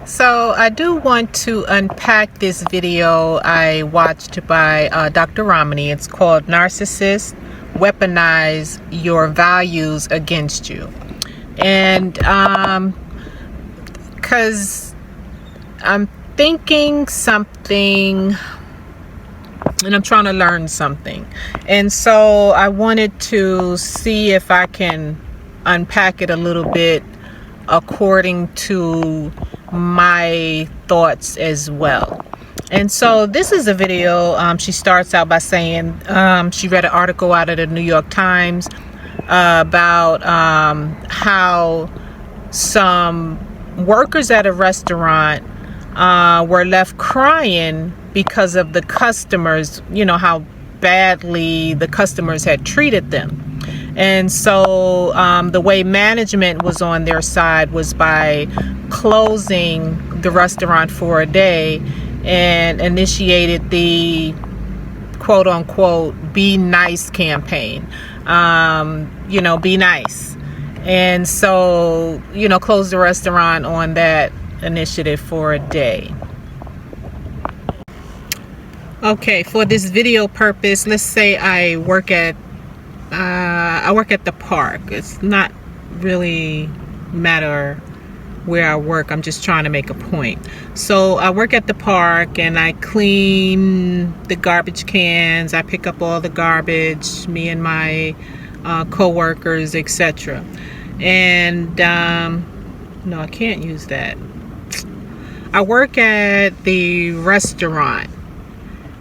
So I do want to unpack this video I watched by Dr. Ramani. It's called Narcissists Weaponize Your Values Against You. And because I'm thinking something and I'm trying to learn something. And so I wanted to see if I can unpack it a little bit according to my thoughts as well. And so this is a video. She starts out by saying she read an article out of the New York Times about how some workers at a restaurant were left crying because of the customers, how badly the customers had treated them. And so the way management was on their side was by closing the restaurant for a day and initiated the quote unquote be nice campaign. Be nice. And so, close the restaurant on that initiative for a day. Okay, for this video purpose, let's say I work at the park. It's not really matter where I work. I'm just trying to make a point. So I work at the park and I clean the garbage cans. I pick up all the garbage, me and my co-workers, etc. And no, I can't use that. I work at the restaurant.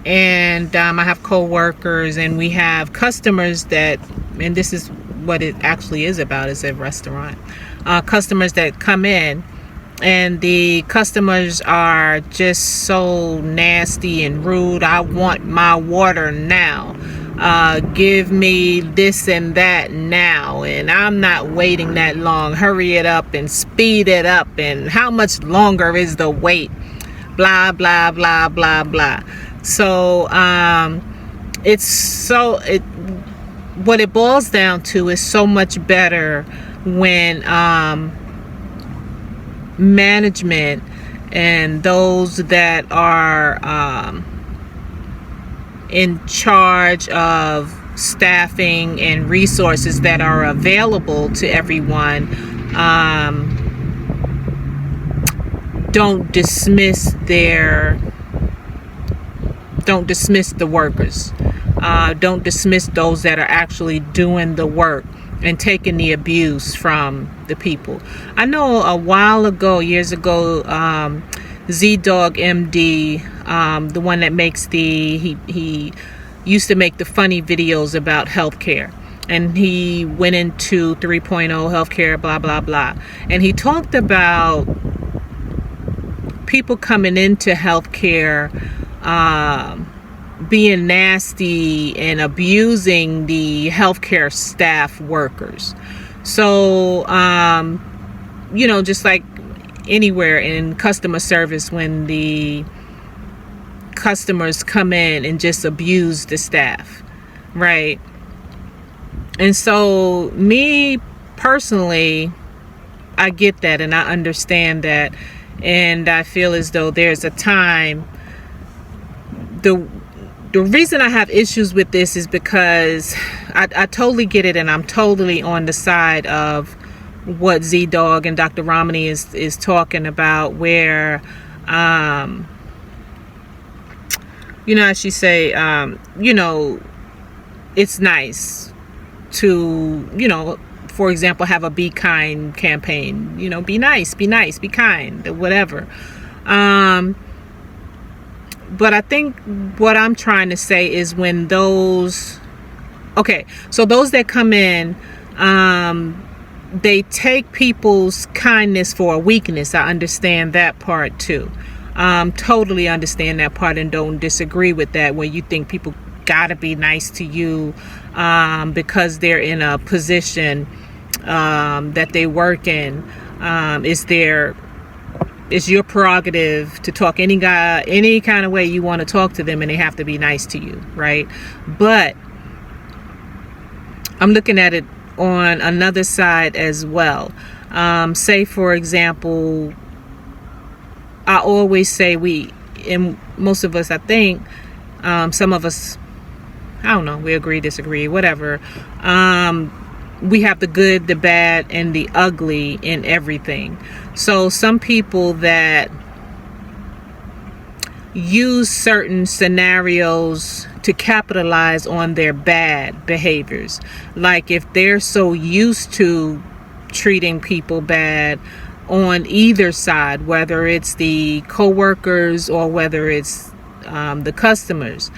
And I have co-workers and we have customers that, and this is what it actually is about, is a restaurant. Customers that come in and the customers are just so nasty and rude. I want my water now. Give me this and that now. And I'm not waiting that long. Hurry it up and speed it up. And how much longer is the wait? Blah, blah, blah, blah, blah. So what it boils down to is so much better when management and those that are in charge of staffing and resources that are available to everyone don't dismiss the workers. Don't dismiss those that are actually doing the work and taking the abuse from the people. I know a while ago, years ago, Z-Dog MD, the one that makes he used to make the funny videos about healthcare. And he went into 3.0 healthcare, blah, blah, blah. And he talked about people coming into healthcare being nasty and abusing the healthcare staff workers. So, just like anywhere in customer service, when the customers come in and just abuse the staff, right? And so me personally, I get that and I understand that. And I feel as though there's a time. The reason I have issues with this is because I totally get it, and I'm totally on the side of what Z-Dog and Dr. Ramani is talking about, where, as she say, it's nice to, for example, have a be kind campaign, be nice, be kind, whatever. But I think what I'm trying to say is when those that come in, they take people's kindness for a weakness. I understand that part too. Totally understand that part and don't disagree with that, when you think people gotta be nice to you because they're in a position that they work in. It's your prerogative to talk any kind of way you want to talk to them, and they have to be nice to you, right? But I'm looking at it on another side as well. Say, for example, I always say and most of us, I think, some of us, I don't know, we agree, disagree, whatever. We have the good, the bad, and the ugly in everything. So some people that use certain scenarios to capitalize on their bad behaviors. Like if they're so used to treating people bad on either side, whether it's the co-workers or whether it's the customers.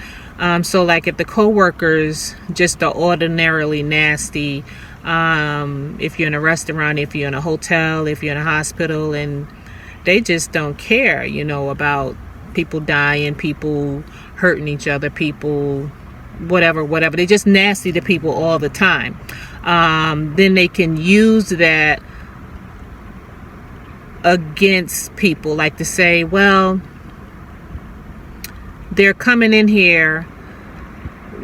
So like if the co-workers just are ordinarily nasty, if you're in a restaurant, if you're in a hotel, if you're in a hospital, and they just don't care, about people dying, people hurting each other, people whatever. They're just nasty to people all the time. Then they can use that against people, like to say, well, they're coming in here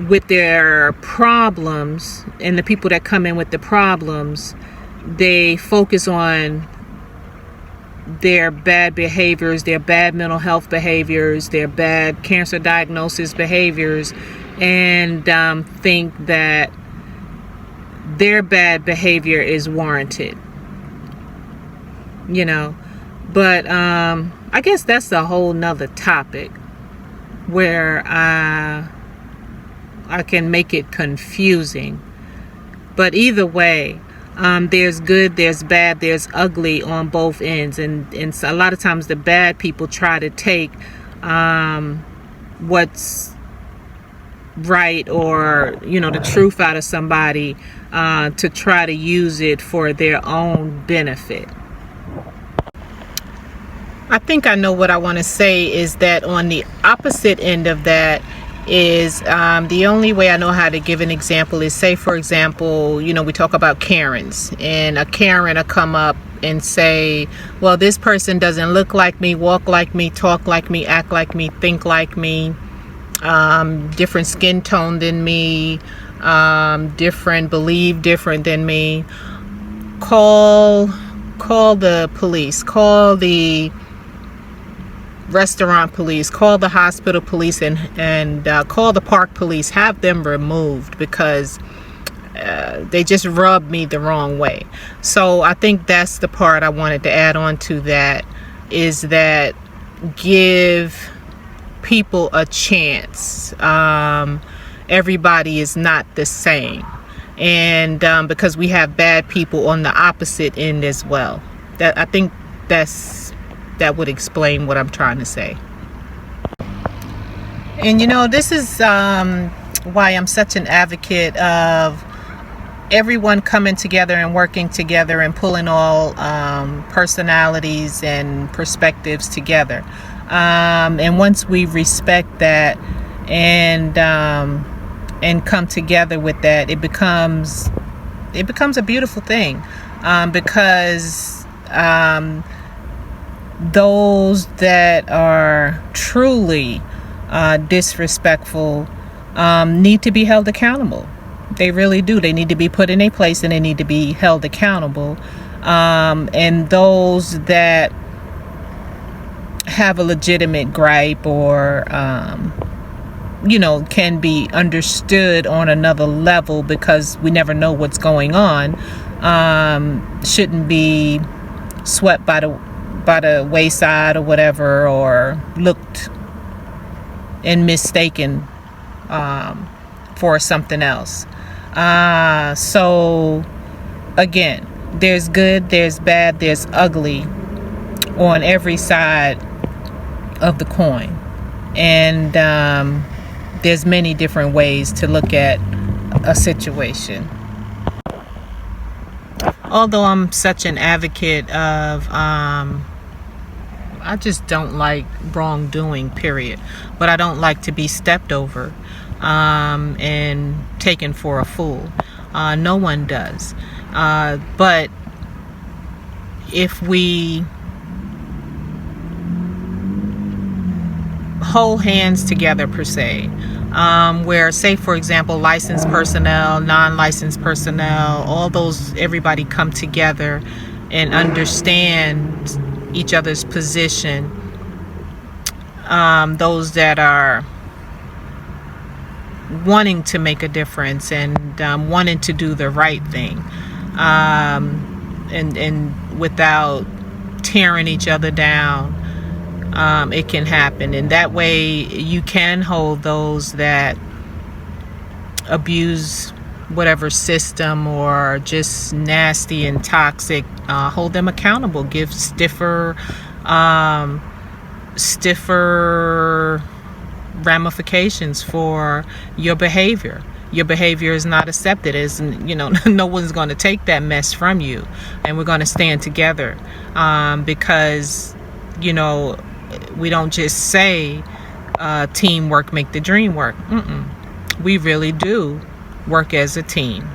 with their problems, and the people that come in with the problems, they focus on their bad behaviors, their bad mental health behaviors, their bad cancer diagnosis behaviors, and think that their bad behavior is warranted. But I guess that's a whole nother topic where I can make it confusing. But either way, there's good, there's bad, there's ugly on both ends, and so a lot of times the bad people try to take what's right or the truth out of somebody to try to use it for their own benefit. I think I know what I want to say is that on the opposite end of that is the only way I know how to give an example is, say for example, we talk about Karens, and a Karen will come up and say, well, this person doesn't look like me, walk like me, talk like me, act like me, think like me, different skin tone than me, believe different than me. Call the police, call the restaurant police, call the hospital police, and call the park police, have them removed because they just rubbed me the wrong way. So I think that's the part I wanted to add on to that, is that give people a chance. Everybody is not the same, and because we have bad people on the opposite end as well. I think that would explain what I'm trying to say. And this is why I'm such an advocate of everyone coming together and working together and pulling all personalities and perspectives together. And once we respect that and come together with that, it becomes a beautiful thing, because those that are truly disrespectful need to be held accountable. They really do. They need to be put in a place and they need to be held accountable. And those that have a legitimate gripe or can be understood on another level, because we never know what's going on, shouldn't be swept by the wayside or whatever, or looked and mistaken for something else. So again, there's good, there's bad, there's ugly on every side of the coin, and there's many different ways to look at a situation. Although I'm such an advocate of I just don't like wrongdoing, period. But I don't like to be stepped over and taken for a fool. No one does. But if we hold hands together, per se, where, say for example, licensed personnel, non-licensed personnel, all those, everybody come together and understand each other's position those that are wanting to make a difference and wanting to do the right thing, and without tearing each other down. It can happen, and that way you can hold those that abuse whatever system or just nasty and toxic, hold them accountable, give stiffer ramifications for your behavior. Your behavior is not accepted, as no one's going to take that mess from you, and we're going to stand together, because we don't just say teamwork make the dream work. We really do work as a team.